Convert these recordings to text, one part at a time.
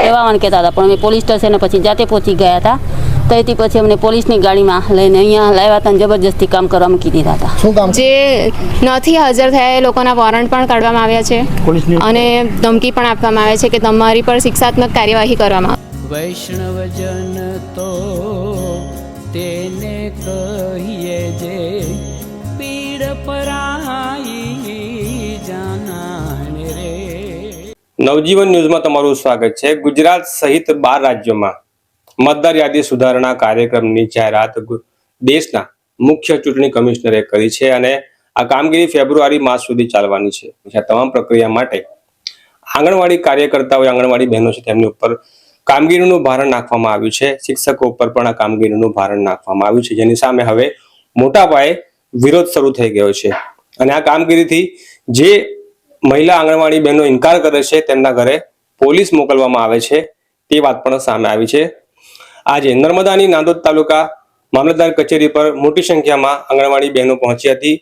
લેવાવાનું કહેતા હતા, પણ અમે પોલીસ સ્ટેશને પછી જાતે પહોંચી ગયા હતા. ત્યાંથી પછી અમને પોલીસની ગાડીમાં લઈને અહીંયા લાવ્યા હતા અને જબરજસ્તી કામ કરવા મૂકી દીધા હતા. શું કામ? જે નથી હાજર થયા એ લોકોના વોરંટ પણ કાઢવામાં આવ્યા છે અને ધમકી પણ આપવામાં આવે છે કે તમારી પર શિક્ષાત્મક કાર્યવાહી કરવામાં આવે. વૈષ્ણવજન તો તેને કહીએ જે પીડ પરાઈ જાનાને રે. નવજીવન ન્યૂઝમાં તમારું સ્વાગત છે. ગુજરાત સહિત 12 રાજ્યોમાં મતદાર યાદી સુધારણા કાર્યક્રમની જાહેરાત દેશના મુખ્ય ચૂંટણી કમિશનરે કરી છે અને આ કામગીરી ફેબ્રુઆરી માસ સુધી ચાલવાની છે. આ તમામ પ્રક્રિયા માટે આંગણવાડી કાર્યકર્તાઓ, આંગણવાડી બહેનો છે, તેમની ઉપર કામગીરીનું ભારણ નાખવામાં આવ્યું છે. શિક્ષકો ઉપર પણ આ કામગીરીનું ભારણ નાખવામાં આવ્યું છે, જેની સામે હવે મોટા પાયે વિરોધ શરૂ થઈ ગયો છે. અને આ કામગીરીથી જે મહિલા આંગણવાડી બહેનો ઇનકાર કરે છે, તેમના ઘરે પોલીસ મોકલવામાં આવે છે, તે વાત પણ સામે આવી છે. આજે નર્મદાની નાંદોદ તાલુકા મામલતદાર કચેરી પર મોટી સંખ્યામાં આંગણવાડી બહેનો પહોંચી હતી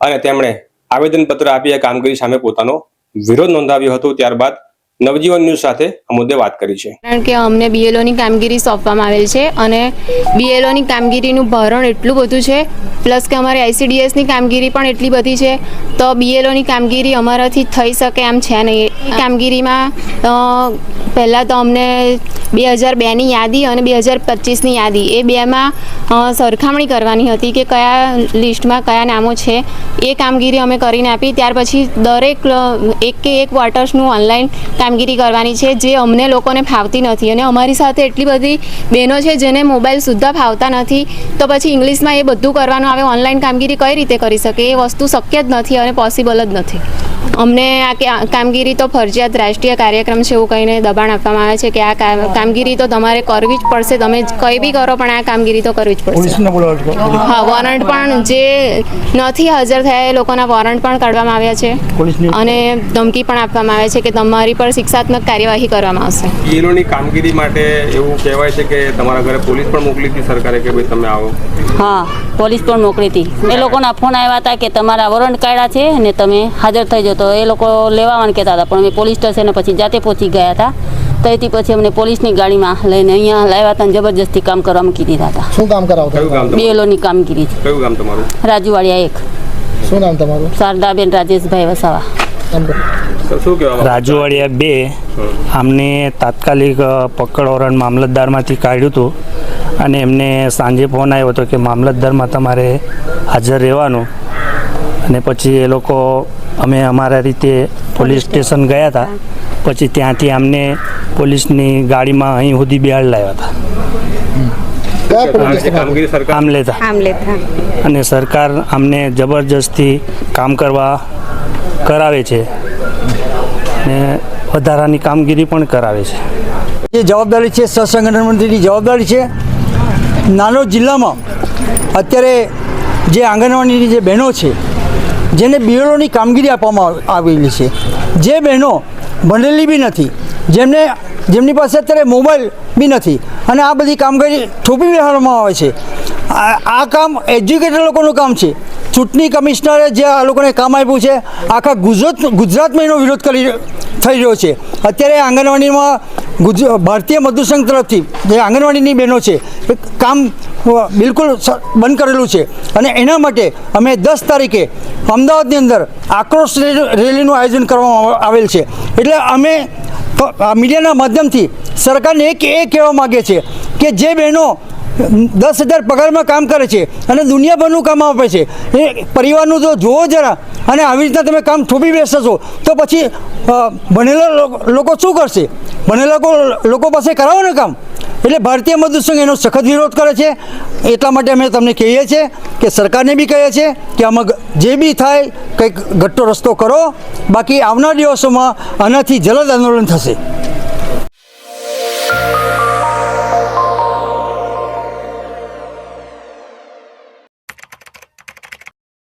અને તેમણે આવેદનપત્ર આપી આ કામગીરી સામે પોતાનો વિરોધ નોંધાવ્યો હતો. ત્યારબાદ નવજીવન ન્યૂઝ સાથે આ મુદ્દે વાત કરી છે. કારણ કે અમને બીએલઓની કામગીરી સોંપવામાં આવેલ છે અને બીએલઓની કામગીરીનું ભારણ એટલું બધું છે, પ્લસ કે અમારી આઈસીડીએસની કામગીરી પણ એટલી બધી છે, તો બીએલઓની કામગીરી અમારાથી થઈ શકે એમ છે નહીં. કામગીરીમાં પહેલાં તો અમને 2002ની યાદી અને 2025ની યાદી એ બેમાં સરખામણી કરવાની હતી કે કયા લિસ્ટમાં કયા નામો છે. એ કામગીરી અમે કરીને આપી. ત્યાર પછી દરેક એક વોટર્સનું ઓનલાઈન કામગીરી કરવાની છે, જે અમને લોકોને ફાવતી નથી. અને અમારી સાથે એટલી બધી બહેનો છે જેને મોબાઈલ સુદ્ધા ફાવતા નથી, તો પછી ઇંગ્લિશમાં એ બધું કરવાનું આવે. ઓનલાઈન કામગીરી કઈ રીતે કરી શકે? એ વસ્તુ શક્ય જ નથી અને પોસિબલ જ નથી. અમને આ કામગીરી તો ફરજિયાત રાષ્ટ્રીય કાર્યક્રમ છે એવું કહીને દબાણ આપવામાં આવે છે કે આ કામગીરી તો તમારે કરવી જ પડશે. તમે કંઈ બી કરો પણ આ કામગીરી તો કરવી જ પડશે. હા, વોરંટ પણ જે નથી હાજર થયા એ લોકોના વોરંટ પણ કાઢવામાં આવ્યા છે અને ધમકી પણ આપવામાં આવે છે કે તમારી પર શિક્ષાત્મક કાર્યવાહી કરવામાં આવશે. બીએલઓની કામગીરી માટે એવું કહેવાય છે કે તમારા ઘરે પોલીસ પણ મોકલી હતી સરકારે કે ભાઈ તમે આવો? હા, પોલીસ પણ મોકલી હતી. એ લોકોના ફોન આવ્યા હતા કે તમારા વોરંટ કાઢ્યા છે અને તમે હાજર થઈ જાઓ. તો એ લોકો લેવાવાનું કહેતા હતા, પણ અમે પોલીસ સ્ટેશને પછી જાતે પહોંચી ગયા હતા. ત્યાંથી પછી અમને પોલીસની ગાડીમાં લઈને અહીંયા લાવ્યા હતા અને જબરજસ્તી કામ કરવા મૂકી દીધા હતા. શું કામ કરાવતા? બીએલઓની કામગીરી. કયું ગામ તમારું? રાજુવાડિયા 1. શું નામ તમારું? શારદાબેન રાજેશભાઈ વસાવા. રાજુવાડિયા 2 અમને તાત્કાલિક પકડ વોરંટ મામલતદારમાંથી કાઢ્યું હતું અને એમને સાંજે ફોન આવ્યો હતો કે મામલતદારમાં તમારે હાજર રહેવાનું. અને પછી એ લોકો અમે અમારા રીતે પોલીસ સ્ટેશન ગયા હતા. પછી ત્યાંથી અમને પોલીસની ગાડીમાં અહીં સુધી બિહાર લાવ્યા હતા, આમલેતા. અને સરકાર અમને જબરજસ્તી કામ કરાવે છે ને વધારાની કામગીરી પણ કરાવે છે. જે જવાબદારી છે સહસંગઠન મંત્રીની જવાબદારી છે. નાનોદ જિલ્લામાં અત્યારે જે આંગણવાડીની જે બહેનો છે જેને બીએલઓની કામગીરી આપવામાં આવેલી છે, જે બહેનો ભણેલી બી નથી, જેમની પાસે અત્યારે મોબાઈલ બી નથી અને આ બધી કામગીરી થોપી બેહાડવામાં આવે છે. આ કામ એજ્યુકેટેડ લોકોનું કામ છે. ચૂંટણી કમિશનરે જે આ લોકોને કામ આપ્યું છે, આખા ગુજરાતમાં એનો વિરોધ થઈ રહ્યો છે. અત્યારે આંગણવાડીમાં ભારતીય મજદૂર સંઘ તરફથી જે આંગણવાડીની બહેનો છે એ કામ બિલકુલ બંધ કરેલું છે અને એના માટે અમે 10 તારીખે અમદાવાદની અંદર આક્રોશ રેલીનું આયોજન કરવામાં આવેલ છે. એટલે અમે મીડિયાના માધ્યમથી સરકારને એ કહેવા માગીએ છીએ કે જે બહેનો 10,000 પગારમાં કામ કરે છે અને દુનિયાભરનું કામ આપે છે, એ પરિવારનું તો જુઓ જરા. અને આવી રીતના તમે કામ થોપી બેસશો તો પછી ભણેલા લોકો શું કરશે? ભણેલા લોકો પાસે કરાવો ને કામ. એટલે ભારતીય મજદૂર સંઘ એનો સખત વિરોધ કરે છે. એટલા માટે અમે તમને કહીએ છીએ કે સરકારને બી કહીએ છીએ કે આમાં જે બી થાય કંઈક ઘટતો રસ્તો કરો, બાકી આવનાર દિવસોમાં આનાથી જલદ આંદોલન થશે.